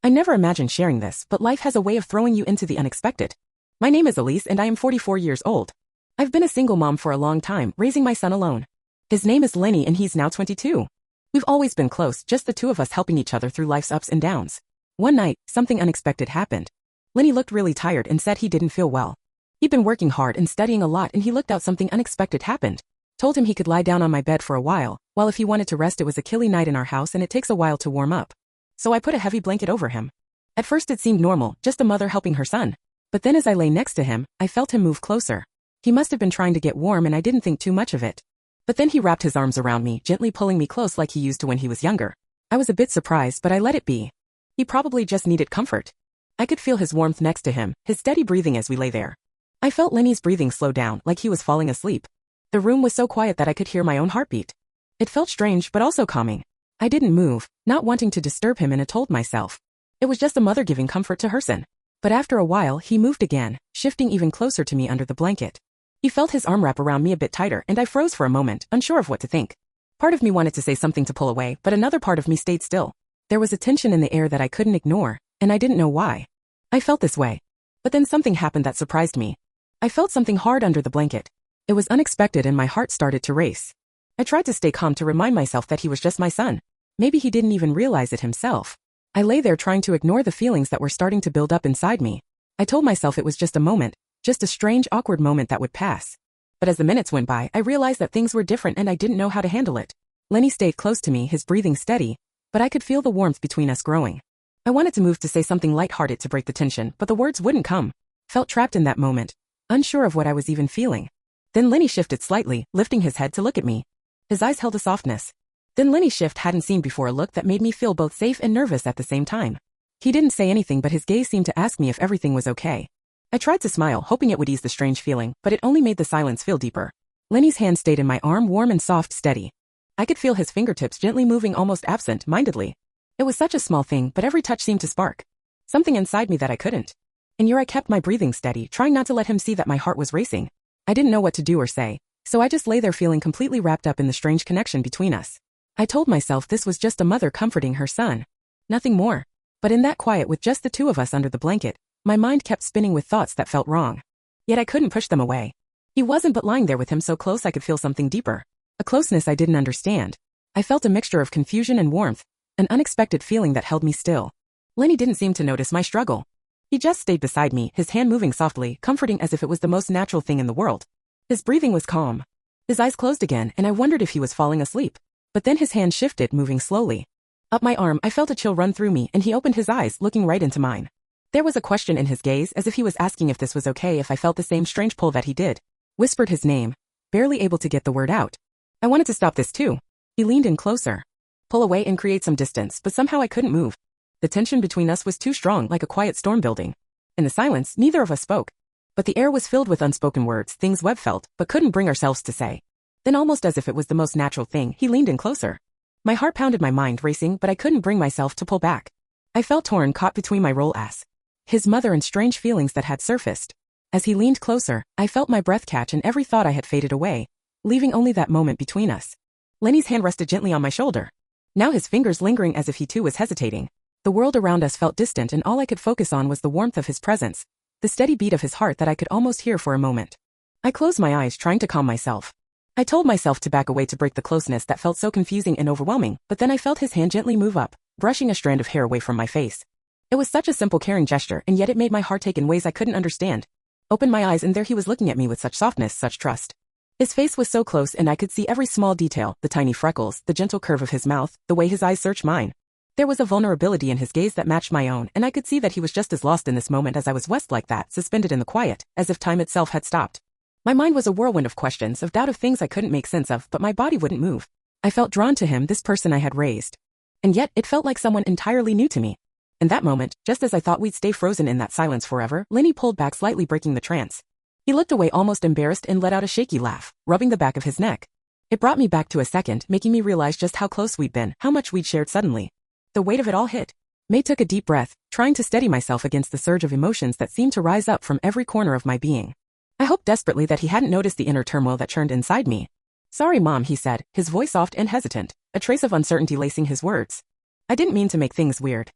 I never imagined sharing this, but life has a way of throwing you into the unexpected. My name is Elise and I am 44 years old. I've been a single mom for a long time, raising my son alone. His name is Lenny and he's now 22. We've always been close, just the two of us helping each other through life's ups and downs. One night, something unexpected happened. Lenny looked really tired and said he didn't feel well. He'd been working hard and studying a lot and he looked out something unexpected happened. Told him he could lie down on my bed for a while if he wanted to rest. It was a chilly night in our house and it takes a while to warm up. So I put a heavy blanket over him. At first it seemed normal, just a mother helping her son. But then as I lay next to him, I felt him move closer. He must have been trying to get warm and I didn't think too much of it. But then he wrapped his arms around me, gently pulling me close like he used to when he was younger. I was a bit surprised, but I let it be. He probably just needed comfort. I could feel his warmth next to him, his steady breathing as we lay there. I felt Lenny's breathing slow down, like he was falling asleep. The room was so quiet that I could hear my own heartbeat. It felt strange, but also calming. I didn't move, not wanting to disturb him, and I told myself it was just a mother giving comfort to her son. But after a while, he moved again, shifting even closer to me under the blanket. He felt his arm wrap around me a bit tighter, and I froze for a moment, unsure of what to think. Part of me wanted to say something to pull away, but another part of me stayed still. There was a tension in the air that I couldn't ignore, and I didn't know why. I felt this way. But then something happened that surprised me. I felt something hard under the blanket. It was unexpected and my heart started to race. I tried to stay calm to remind myself that he was just my son. Maybe he didn't even realize it himself. I lay there trying to ignore the feelings that were starting to build up inside me. I told myself it was just a moment, just a strange, awkward moment that would pass. But as the minutes went by, I realized that things were different and I didn't know how to handle it. Lenny stayed close to me, his breathing steady, but I could feel the warmth between us growing. I wanted to move to say something lighthearted to break the tension, but the words wouldn't come. Felt trapped in that moment, unsure of what I was even feeling. Then Lenny shifted slightly, lifting his head to look at me. His eyes held a softness. Then Lenny's shift hadn't seen before, a look that made me feel both safe and nervous at the same time. He didn't say anything, but his gaze seemed to ask me if everything was okay. I tried to smile, hoping it would ease the strange feeling, but it only made the silence feel deeper. Lenny's hand stayed in my arm, warm and soft, steady. I could feel his fingertips gently moving, almost absent-mindedly. It was such a small thing, but every touch seemed to spark something inside me that I couldn't. And yet I kept my breathing steady, trying not to let him see that my heart was racing. I didn't know what to do or say, so I just lay there feeling completely wrapped up in the strange connection between us. I told myself this was just a mother comforting her son. Nothing more. But in that quiet with just the two of us under the blanket, my mind kept spinning with thoughts that felt wrong. Yet I couldn't push them away. He wasn't but lying there with him so close I could feel something deeper. A closeness I didn't understand. I felt a mixture of confusion and warmth, an unexpected feeling that held me still. Lenny didn't seem to notice my struggle. He just stayed beside me, his hand moving softly, comforting as if it was the most natural thing in the world. His breathing was calm. His eyes closed again, and I wondered if he was falling asleep. But then his hand shifted, moving slowly. Up my arm, I felt a chill run through me, and he opened his eyes, looking right into mine. There was a question in his gaze, as if he was asking if this was okay, if I felt the same strange pull that he did. Whispered his name, barely able to get the word out. I wanted to stop this too. He leaned in closer. Pull away and create some distance, but somehow I couldn't move. The tension between us was too strong, like a quiet storm building. In the silence, neither of us spoke. But the air was filled with unspoken words, things we've felt, but couldn't bring ourselves to say. Then, almost as if it was the most natural thing, he leaned in closer. My heart pounded, my mind racing, but I couldn't bring myself to pull back. I felt torn, caught between my role as his mother and strange feelings that had surfaced. As he leaned closer, I felt my breath catch and every thought I had faded away, leaving only that moment between us. Lenny's hand rested gently on my shoulder. Now his fingers lingering as if he too was hesitating. The world around us felt distant and all I could focus on was the warmth of his presence, the steady beat of his heart that I could almost hear for a moment. I closed my eyes, trying to calm myself. I told myself to back away to break the closeness that felt so confusing and overwhelming, but then I felt his hand gently move up, brushing a strand of hair away from my face. It was such a simple, caring gesture, and yet it made my heart ache in ways I couldn't understand. Opened my eyes and there he was looking at me with such softness, such trust. His face was so close and I could see every small detail, the tiny freckles, the gentle curve of his mouth, the way his eyes searched mine. There was a vulnerability in his gaze that matched my own, and I could see that he was just as lost in this moment as I was, like that, suspended in the quiet, as if time itself had stopped. My mind was a whirlwind of questions, of doubt, of things I couldn't make sense of, but my body wouldn't move. I felt drawn to him, this person I had raised. And yet, it felt like someone entirely new to me. In that moment, just as I thought we'd stay frozen in that silence forever, Lenny pulled back slightly, breaking the trance. He looked away, almost embarrassed, and let out a shaky laugh, rubbing the back of his neck. It brought me back to a second, making me realize just how close we'd been, how much we'd shared suddenly. The weight of it all hit. May took a deep breath, trying to steady myself against the surge of emotions that seemed to rise up from every corner of my being. I hoped desperately that he hadn't noticed the inner turmoil that churned inside me. "Sorry, Mom," he said, his voice soft and hesitant, a trace of uncertainty lacing his words. "I didn't mean to make things weird."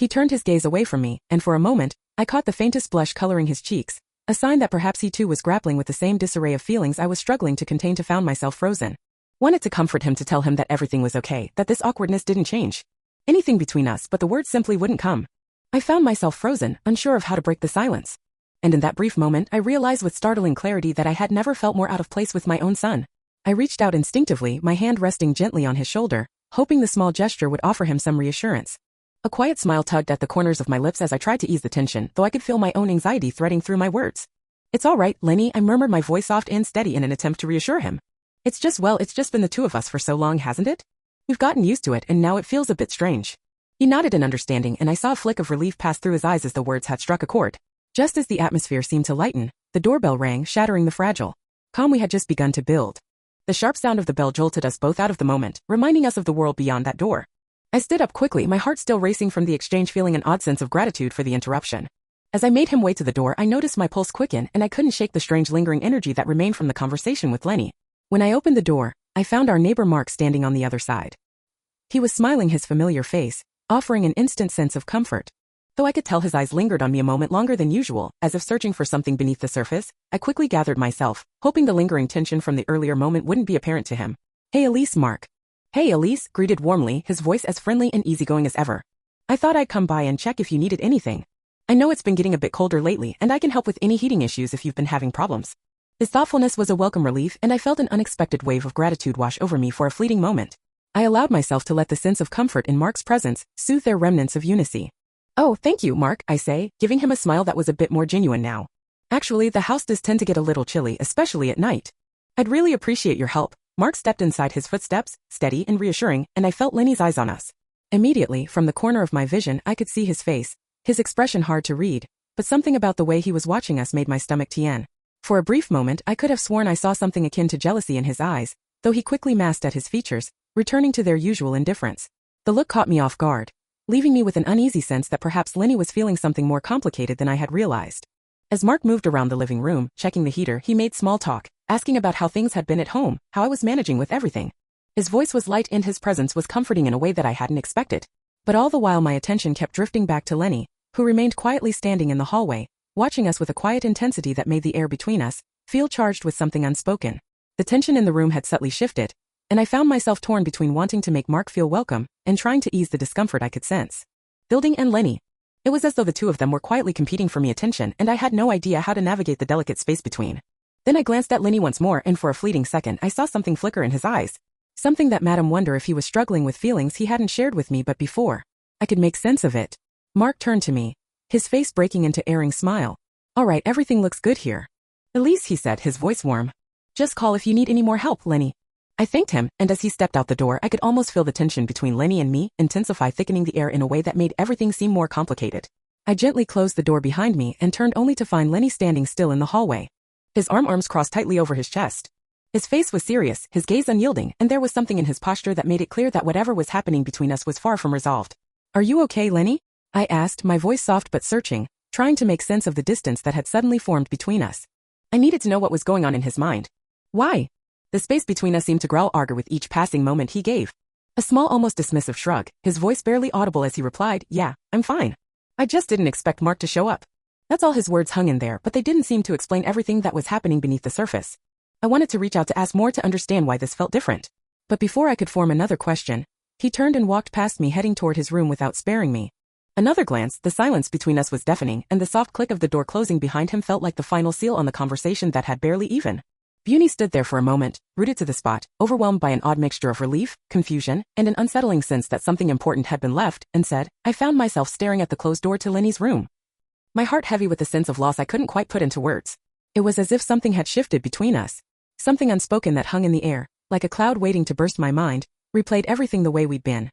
He turned his gaze away from me, and for a moment, I caught the faintest blush coloring his cheeks, a sign that perhaps he too was grappling with the same disarray of feelings I was struggling to contain. To found myself frozen. Wanted to comfort him, to tell him that everything was okay, that this awkwardness didn't change anything between us, but the words simply wouldn't come. I found myself frozen, unsure of how to break the silence. And in that brief moment, I realized with startling clarity that I had never felt more out of place with my own son. I reached out instinctively, my hand resting gently on his shoulder, hoping the small gesture would offer him some reassurance. A quiet smile tugged at the corners of my lips as I tried to ease the tension, though I could feel my own anxiety threading through my words. "It's all right, Lenny," I murmured, my voice soft and steady in an attempt to reassure him. It's just been the two of us for so long, hasn't it? We've gotten used to it, and now it feels a bit strange." He nodded in understanding, and I saw a flick of relief pass through his eyes as the words had struck a chord. Just as the atmosphere seemed to lighten, the doorbell rang, shattering the fragile calm we had just begun to build. The sharp sound of the bell jolted us both out of the moment, reminding us of the world beyond that door. I stood up quickly, my heart still racing from the exchange, feeling an odd sense of gratitude for the interruption. As I made him way to the door, I noticed my pulse quicken, and I couldn't shake the strange lingering energy that remained from the conversation with Lenny. When I opened the door, I found our neighbor Mark standing on the other side. He was smiling, his familiar face offering an instant sense of comfort. Though I could tell his eyes lingered on me a moment longer than usual, as if searching for something beneath the surface, I quickly gathered myself, hoping the lingering tension from the earlier moment wouldn't be apparent to him. "Hey Elise," Mark. "Hey Elise," greeted warmly, his voice as friendly and easygoing as ever. "I thought I'd come by and check if you needed anything. I know it's been getting a bit colder lately, and I can help with any heating issues if you've been having problems." His thoughtfulness was a welcome relief, and I felt an unexpected wave of gratitude wash over me for a fleeting moment. I allowed myself to let the sense of comfort in Mark's presence soothe their remnants of unity. "Oh, thank you, Mark," I say, giving him a smile that was a bit more genuine now. "Actually, the house does tend to get a little chilly, especially at night. I'd really appreciate your help." Mark stepped inside, his footsteps steady and reassuring, and I felt Lenny's eyes on us. Immediately, from the corner of my vision, I could see his face, his expression hard to read, but something about the way he was watching us made my stomach turn. For a brief moment, I could have sworn I saw something akin to jealousy in his eyes, though he quickly masked at his features, returning to their usual indifference. The look caught me off guard, leaving me with an uneasy sense that perhaps Lenny was feeling something more complicated than I had realized. As Mark moved around the living room, checking the heater, he made small talk, asking about how things had been at home, how I was managing with everything. His voice was light and his presence was comforting in a way that I hadn't expected. But all the while my attention kept drifting back to Lenny, who remained quietly standing in the hallway, watching us with a quiet intensity that made the air between us feel charged with something unspoken. The tension in the room had subtly shifted, and I found myself torn between wanting to make Mark feel welcome and trying to ease the discomfort I could sense building and Lenny. It was as though the two of them were quietly competing for me attention, and I had no idea how to navigate the delicate space between. Then I glanced at Lenny once more, and for a fleeting second I saw something flicker in his eyes. Something that made him wonder if he was struggling with feelings he hadn't shared with me but before I could make sense of it. Mark turned to me, his face breaking into an erring smile. "All right, everything looks good here. Elise," he said, his voice warm. "Just call if you need any more help, Lenny." I thanked him, and as he stepped out the door, I could almost feel the tension between Lenny and me intensify, thickening the air in a way that made everything seem more complicated. I gently closed the door behind me and turned only to find Lenny standing still in the hallway, his arms crossed tightly over his chest. His face was serious, his gaze unyielding, and there was something in his posture that made it clear that whatever was happening between us was far from resolved. "Are you okay, Lenny?" I asked, my voice soft but searching, trying to make sense of the distance that had suddenly formed between us. I needed to know what was going on in his mind. "Why?" The space between us seemed to grow arger with each passing moment he gave. A small, almost dismissive shrug, his voice barely audible as he replied, "Yeah, I'm fine. I just didn't expect Mark to show up." That's all. His words hung in there, but they didn't seem to explain everything that was happening beneath the surface. I wanted to reach out to ask more to understand why this felt different. But before I could form another question, he turned and walked past me, heading toward his room without sparing me. Another glance, the silence between us was deafening, and the soft click of the door closing behind him felt like the final seal on the conversation that had barely even. Beauty stood there for a moment, rooted to the spot, overwhelmed by an odd mixture of relief, confusion, and an unsettling sense that something important had been left unsaid. I found myself staring at the closed door to Lenny's room, my heart heavy with a sense of loss I couldn't quite put into words. It was as if something had shifted between us. Something unspoken that hung in the air, like a cloud waiting to burst. My mind replayed everything the way we'd been.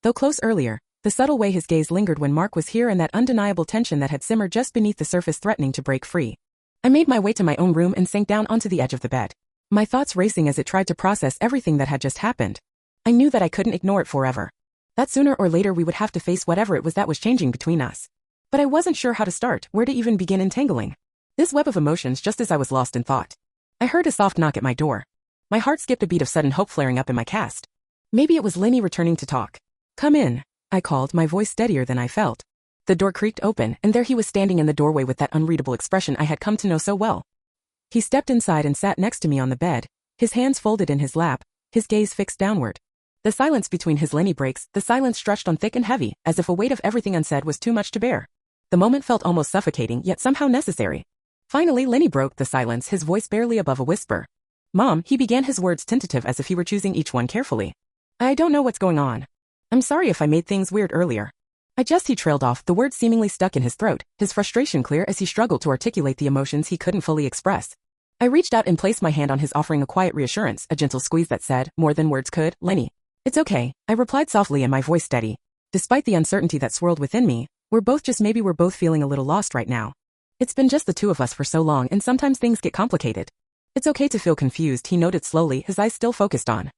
Though close earlier, the subtle way his gaze lingered when Mark was here, and that undeniable tension that had simmered just beneath the surface threatening to break free. I made my way to my own room and sank down onto the edge of the bed, my thoughts racing as it tried to process everything that had just happened. I knew that I couldn't ignore it forever. That sooner or later we would have to face whatever it was that was changing between us. But I wasn't sure how to start, where to even begin untangling this web of emotions. Just as I was lost in thought, I heard a soft knock at my door. My heart skipped a beat of sudden hope flaring up in my chest. Maybe it was Lenny returning to talk. "Come in," I called, my voice steadier than I felt. The door creaked open, and there he was standing in the doorway with that unreadable expression I had come to know so well. He stepped inside and sat next to me on the bed, his hands folded in his lap, his gaze fixed downward. The silence between his Lenny breaks, the silence stretched on thick and heavy, as if a weight of everything unsaid was too much to bear. The moment felt almost suffocating, yet somehow necessary. Finally, Lenny broke the silence, his voice barely above a whisper. "Mom," he began, his words tentative as if he were choosing each one carefully. "I don't know what's going on. I'm sorry if I made things weird earlier. He trailed off, the words seemingly stuck in his throat, his frustration clear as he struggled to articulate the emotions he couldn't fully express. I reached out and placed my hand on his, offering a quiet reassurance, a gentle squeeze that said, more than words could, "Lenny, it's okay," I replied softly and my voice steady. "Despite the uncertainty that swirled within me, we're both feeling a little lost right now. It's been just the two of us for so long, and sometimes things get complicated. It's okay to feel confused," he noted slowly, his eyes still focused on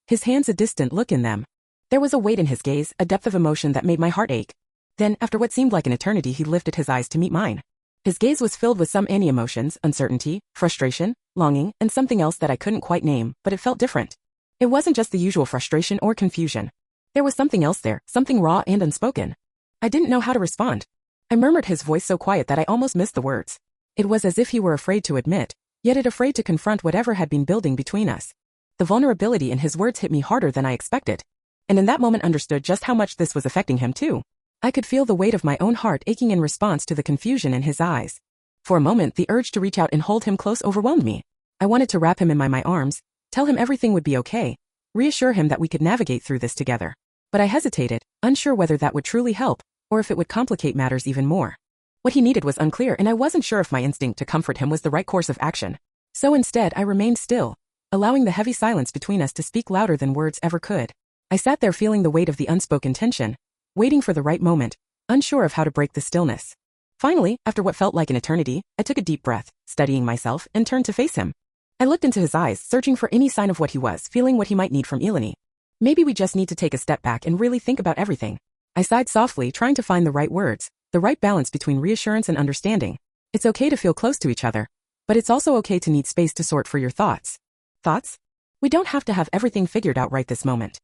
his hands, a distant look in them. There was a weight in his gaze, a depth of emotion that made my heart ache. Then, after what seemed like an eternity, he lifted his eyes to meet mine. His gaze was filled with some emotions, uncertainty, frustration, longing, and something else that I couldn't quite name, but it felt different. It wasn't just the usual frustration or confusion. There was something else there, something raw and unspoken. I didn't know how to respond. I murmured, his voice so quiet that I almost missed the words. It was as if he were afraid to admit, yet afraid to confront whatever had been building between us. The vulnerability in his words hit me harder than I expected. And in that moment understood just how much this was affecting him too. I could feel the weight of my own heart aching in response to the confusion in his eyes. For a moment, the urge to reach out and hold him close overwhelmed me. I wanted to wrap him in my arms, tell him everything would be okay, reassure him that we could navigate through this together. But I hesitated, unsure whether that would truly help, or if it would complicate matters even more. What he needed was unclear, and I wasn't sure if my instinct to comfort him was the right course of action. So instead, I remained still, allowing the heavy silence between us to speak louder than words ever could. I sat there feeling the weight of the unspoken tension, waiting for the right moment, unsure of how to break the stillness. Finally, after what felt like an eternity, I took a deep breath, steadying myself, and turned to face him. I looked into his eyes, searching for any sign of what he was, feeling what he might need from Eleni. Maybe we just need to take a step back and really think about everything. I sighed softly, trying to find the right words, the right balance between reassurance and understanding. It's okay to feel close to each other, but it's also okay to need space to sort for your thoughts. Thoughts? We don't have to have everything figured out right this moment.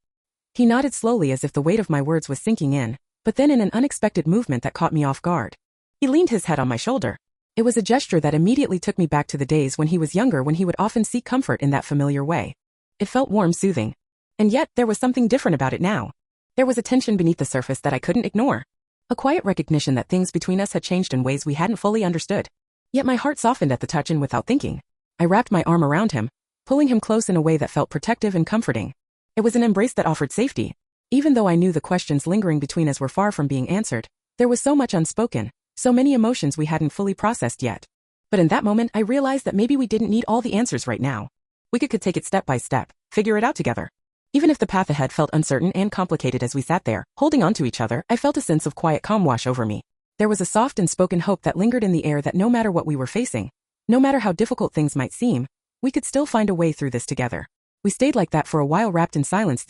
He nodded slowly as if the weight of my words was sinking in, but then in an unexpected movement that caught me off guard. He leaned his head on my shoulder. It was a gesture that immediately took me back to the days when he was younger, when he would often seek comfort in that familiar way. It felt warm, soothing. And yet, there was something different about it now. There was a tension beneath the surface that I couldn't ignore. A quiet recognition that things between us had changed in ways we hadn't fully understood. Yet my heart softened at the touch, and without thinking, I wrapped my arm around him, pulling him close in a way that felt protective and comforting. It was an embrace that offered safety. Even though I knew the questions lingering between us were far from being answered, there was so much unspoken, so many emotions we hadn't fully processed yet. But in that moment, I realized that maybe we didn't need all the answers right now. We could take it step by step, figure it out together. Even if the path ahead felt uncertain and complicated as we sat there, holding on to each other, I felt a sense of quiet calm wash over me. There was a soft and spoken hope that lingered in the air that no matter what we were facing, no matter how difficult things might seem, we could still find a way through this together. We stayed like that for a while, wrapped in silence,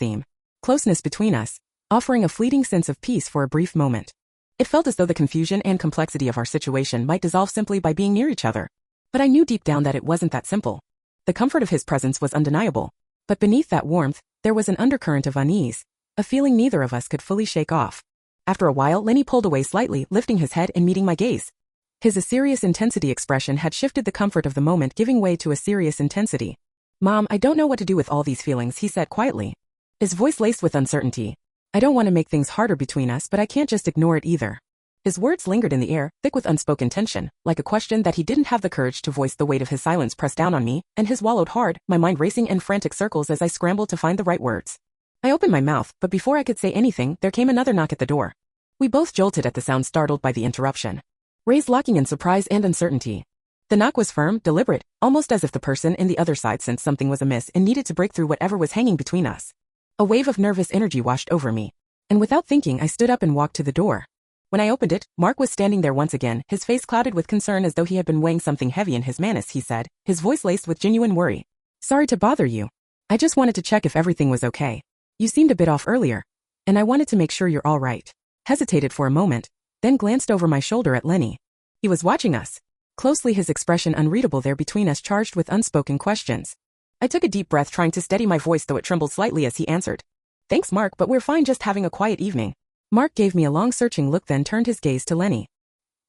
closeness between us, offering a fleeting sense of peace for a brief moment. It felt as though the confusion and complexity of our situation might dissolve simply by being near each other. But I knew deep down that it wasn't that simple. The comfort of his presence was undeniable. But beneath that warmth, there was an undercurrent of unease, a feeling neither of us could fully shake off. After a while, Lenny pulled away slightly, lifting his head and meeting my gaze. His serious intensity expression had shifted, the comfort of the moment giving way to a serious intensity. "Mom, I don't know what to do with all these feelings," he said quietly, his voice laced with uncertainty. "I don't want to make things harder between us, but I can't just ignore it either." His words lingered in the air, thick with unspoken tension, like a question that he didn't have the courage to voice. The weight of his silence pressed down on me, and his swallowed hard, my mind racing in frantic circles as I scrambled to find the right words. I opened my mouth, but before I could say anything, there came another knock at the door. We both jolted at the sound, startled by the interruption. Raised locking in surprise and uncertainty. The knock was firm, deliberate, almost as if the person in the other side sensed something was amiss and needed to break through whatever was hanging between us. A wave of nervous energy washed over me, and without thinking, I stood up and walked to the door. When I opened it, Mark was standing there once again, his face clouded with concern as though he had been weighing something heavy in his manus, he said, his voice laced with genuine worry. "Sorry to bother you. I just wanted to check if everything was okay. You seemed a bit off earlier, and I wanted to make sure you're all right." Hesitated for a moment, then glanced over my shoulder at Lenny. He was watching us closely, his expression unreadable there between us, charged with unspoken questions. I took a deep breath, trying to steady my voice, though it trembled slightly as he answered. "Thanks, Mark, but we're fine, just having a quiet evening." Mark gave me a long searching look, then turned his gaze to Lenny.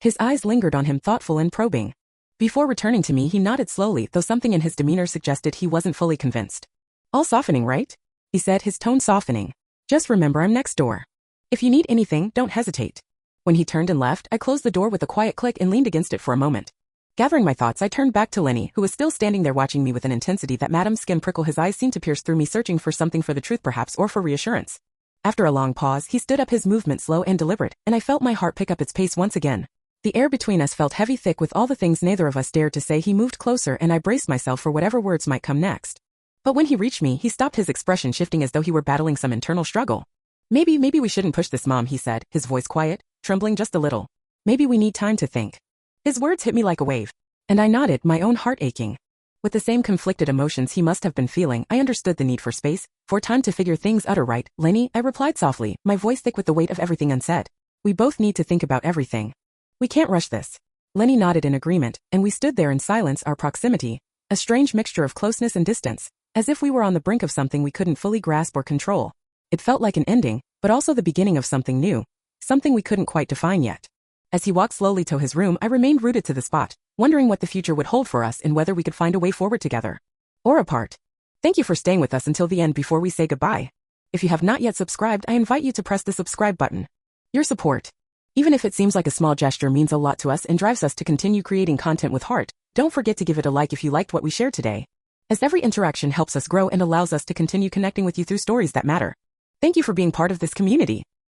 His eyes lingered on him, thoughtful and probing. Before returning to me, he nodded slowly, though something in his demeanor suggested he wasn't fully convinced. "All softening, right?" he said, his tone softening. "Just remember I'm next door. If you need anything, don't hesitate." When he turned and left, I closed the door with a quiet click and leaned against it for a moment. Gathering my thoughts, I turned back to Lenny, who was still standing there watching me with an intensity that made his skin prickle. His eyes seemed to pierce through me, searching for something, for the truth perhaps, or for reassurance. After a long pause, he stood up, his movement slow and deliberate, and I felt my heart pick up its pace once again. The air between us felt heavy, thick with all the things neither of us dared to say. He moved closer, and I braced myself for whatever words might come next. But when he reached me, he stopped, his expression shifting as though he were battling some internal struggle. Maybe we shouldn't push this, Mom," he said, his voice quiet, trembling just a little. "Maybe we need time to think." His words hit me like a wave, and I nodded, my own heart aching. With the same conflicted emotions he must have been feeling, I understood the need for space, for time to figure things out. Right, Lenny, I replied softly, my voice thick with the weight of everything unsaid. "We both need to think about everything. We can't rush this." Lenny nodded in agreement, and we stood there in silence, our proximity, a strange mixture of closeness and distance, as if we were on the brink of something we couldn't fully grasp or control. It felt like an ending, but also the beginning of something new, something we couldn't quite define yet. As he walked slowly to his room, I remained rooted to the spot, wondering what the future would hold for us and whether we could find a way forward together. Or apart. Thank you for staying with us until the end. Before we say goodbye, if you have not yet subscribed, I invite you to press the subscribe button. Your support, even if it seems like a small gesture, means a lot to us and drives us to continue creating content with heart. Don't forget to give it a like if you liked what we shared today, as every interaction helps us grow and allows us to continue connecting with you through stories that matter. Thank you for being part of this community.